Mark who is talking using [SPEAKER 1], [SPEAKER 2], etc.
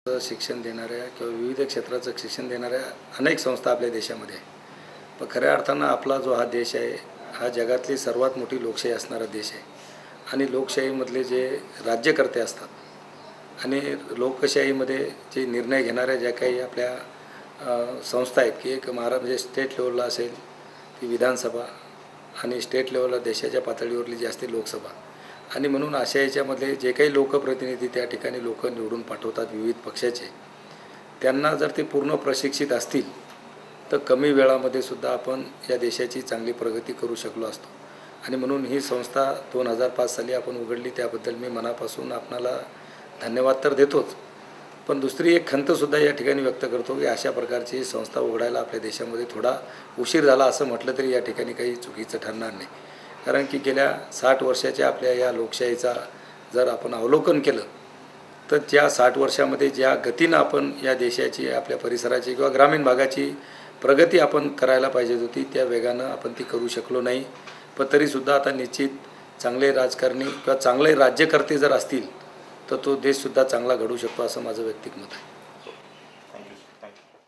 [SPEAKER 1] शिक्षण देणाऱ्या किंवा विविध क्षेत्राचं शिक्षण देणाऱ्या अनेक संस्था आपल्या देशामध्ये आहे. पण खऱ्या अर्थानं आपला जो हा देश आहे हा जगातली सर्वात मोठी लोकशाही असणारा देश आहे. आणि लोकशाहीमधले जे राज्यकर्ते असतात आणि लोकशाहीमध्ये जे निर्णय घेणाऱ्या ज्या काही आपल्या संस्था आहेत की एक म्हणजे स्टेट लेवलला असेल ती विधानसभा आणि स्टेट लेवलला देशाच्या पातळीवरली जी असते लोकसभा. आणि म्हणून अशा याच्यामध्ये जे काही लोकप्रतिनिधी त्या ठिकाणी लोक निवडून पाठवतात विविध पक्षाचे, त्यांना जर ते पूर्ण प्रशिक्षित असतील तर कमी वेळामध्ये सुद्धा आपण या देशाची चांगली प्रगती करू शकलो असतो. आणि म्हणून ही संस्था 2005 साली आपण उघडली, त्याबद्दल मी मनापासून आपणाला धन्यवाद तर देतोच. पण दुसरी एक खंतसुद्धा या ठिकाणी व्यक्त करतो की अशा प्रकारची संस्था उघडायला आपल्या देशामध्ये थोडा उशीर झाला असं म्हटलं तरी या ठिकाणी काही चुकीचं ठरणार नाही. कारण की गेल्या 60 वर्षाच्या आपल्या या लोकशाहीचा जर आपण अवलोकन केलं तर त्या 60 वर्षामध्ये ज्या गतीनं आपण या देशाची, आपल्या परिसराची किंवा ग्रामीण भागाची प्रगती आपण करायला पाहिजे होती त्या वेगानं आपण ती करू शकलो नाही. पण तरीसुद्धा आता निश्चित चांगले राजकारणी किंवा चांगले राज्यकर्ते जर असतील तर तो देशसुद्धा चांगला घडू शकतो असं माझं वैयक्तिक मत आहे.
[SPEAKER 2] थँक्यू.